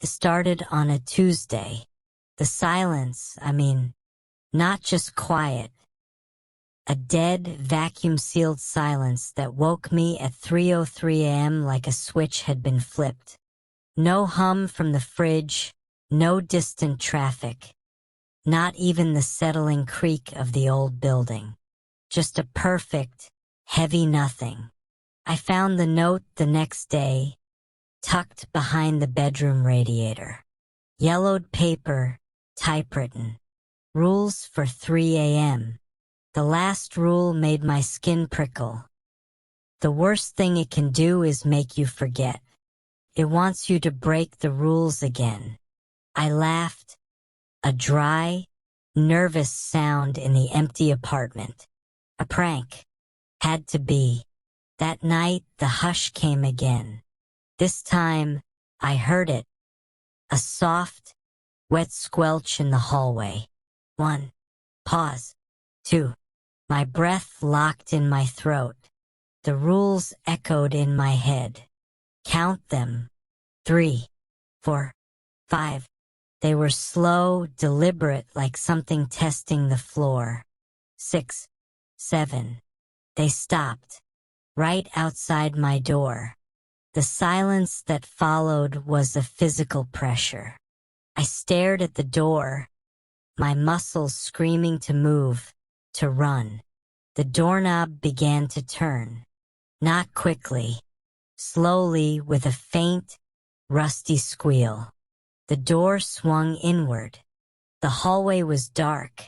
It started on a Tuesday. The silence, not just quiet. A dead, vacuum-sealed silence that woke me at 3:03 a.m. like a switch had been flipped. No hum from the fridge, no distant traffic. Not even the settling creak of the old building. Just a perfect, heavy nothing. I found the note the next day, tucked behind the bedroom radiator. Yellowed paper, typewritten. Rules for 3 a.m. The last rule made my skin prickle. The worst thing it can do is make you forget. It wants you to break the rules again. I laughed. A dry, nervous sound in the empty apartment. A prank. Had to be. That night, the hush came again. This time, I heard it. A soft, wet squelch in the hallway. 1. Pause. 2. My breath locked in my throat. The rules echoed in my head. Count them. 3, 4, 5. They were slow, deliberate, like something testing the floor. 6, 7. They stopped. Right outside my door. The silence that followed was a physical pressure. I stared at the door, my muscles screaming to move, to run. The doorknob began to turn. Not quickly. Slowly, with a faint, rusty squeal. The door swung inward. The hallway was dark.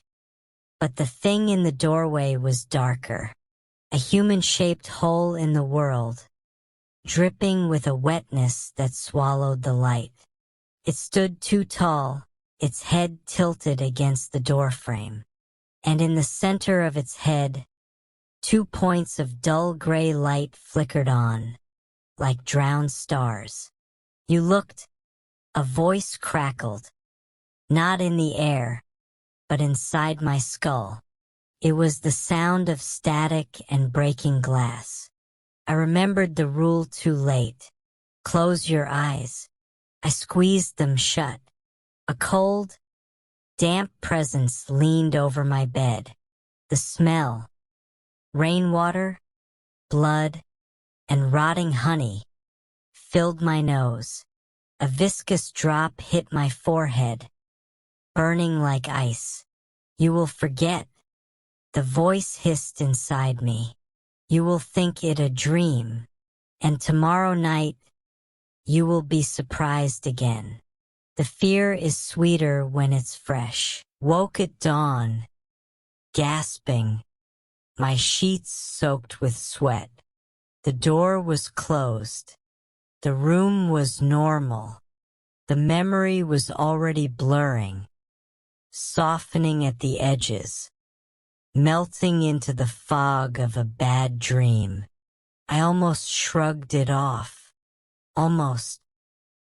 But the thing in the doorway was darker. A human-shaped hole in the world, dripping with a wetness that swallowed the light. It stood too tall, its head tilted against the doorframe. And in the center of its head, 2 points of dull gray light flickered on, like drowned stars. You looked. A voice crackled. Not in the air, but inside my skull. It was the sound of static and breaking glass. I remembered the rule too late. Close your eyes. I squeezed them shut. A cold, damp presence leaned over my bed. The smell, rainwater, blood, and rotting honey, filled my nose. A viscous drop hit my forehead, burning like ice. You will forget. The voice hissed inside me. You will think it a dream, and tomorrow night, you will be surprised again. The fear is sweeter when it's fresh. Woke at dawn, gasping, my sheets soaked with sweat. The door was closed. The room was normal. The memory was already blurring, softening at the edges. Melting into the fog of a bad dream. I almost shrugged it off. Almost.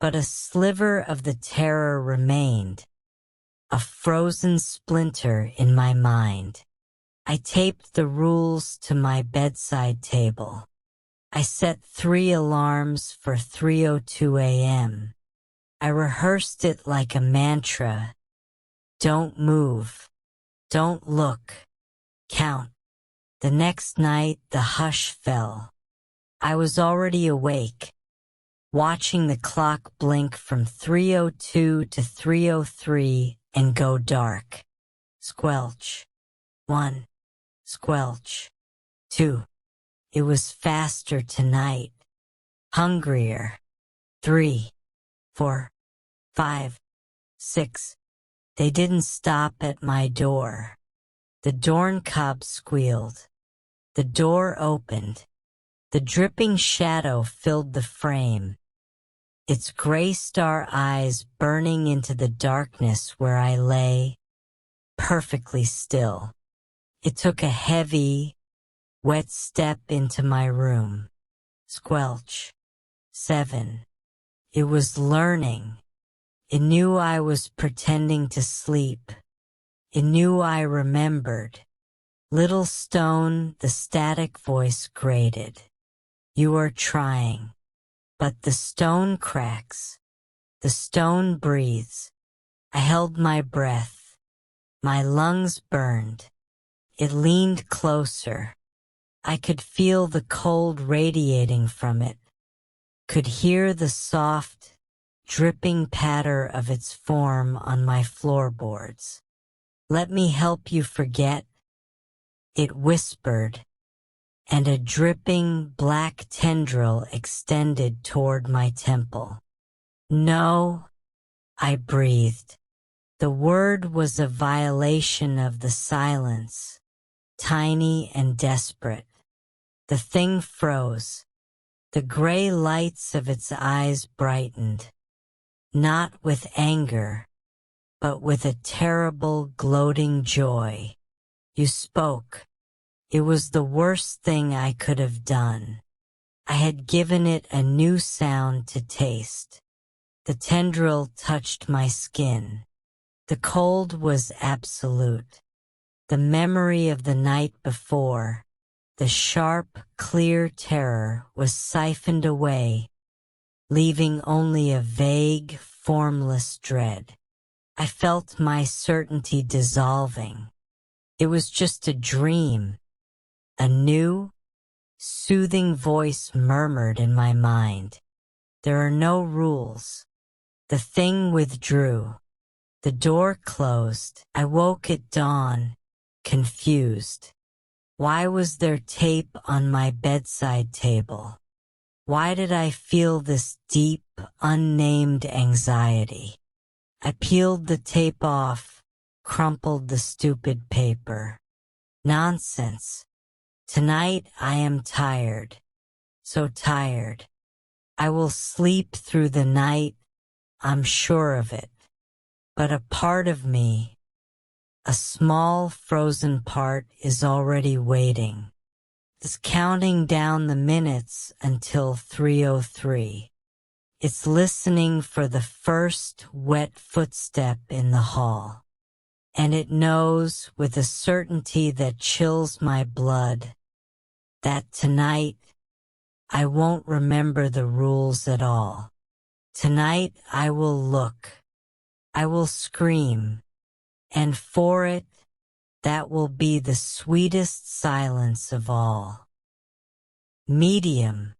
But a sliver of the terror remained. A frozen splinter in my mind. I taped the rules to my bedside table. I set 3 alarms for 3:02 a.m. I rehearsed it like a mantra. Don't move. Don't look. Count. The next night, the hush fell. I was already awake, watching the clock blink from 3:02 to 3:03 and go dark. Squelch. 1. Squelch. 2. It was faster tonight. Hungrier. 3, 4, 5, 6. They didn't stop at my door. The doorknob squealed. The door opened. The dripping shadow filled the frame, its gray star eyes burning into the darkness where I lay, perfectly still. It took a heavy, wet step into my room. Squelch. 7. It was learning. It knew I was pretending to sleep. It knew I remembered. Little stone, the static voice grated. You are trying. But the stone cracks. The stone breathes. I held my breath. My lungs burned. It leaned closer. I could feel the cold radiating from it, could hear the soft, dripping patter of its form on my floorboards. "Let me help you forget," it whispered, and a dripping black tendril extended toward my temple. "No," I breathed. The word was a violation of the silence, tiny and desperate. The thing froze. The gray lights of its eyes brightened, not with anger, but with a terrible, gloating joy. "You spoke." It was the worst thing I could have done. I had given it a new sound to taste. The tendril touched my skin. The cold was absolute. The memory of the night before, the sharp, clear terror, was siphoned away, leaving only a vague, formless dread. I felt my certainty dissolving. It was just a dream. A new, soothing voice murmured in my mind. "There are no rules." The thing withdrew. The door closed. I woke at dawn, confused. Why was there tape on my bedside table? Why did I feel this deep, unnamed anxiety? I peeled the tape off, crumpled the stupid paper. Nonsense. Tonight I am tired. So tired. I will sleep through the night, I'm sure of it. But a part of me, a small frozen part, is already waiting. It's counting down the minutes until 3:03. It's listening for the first wet footstep in the hall. And it knows, with a certainty that chills my blood, that tonight I won't remember the rules at all. Tonight I will look. I will scream. And for it, that will be the sweetest silence of all. Medium.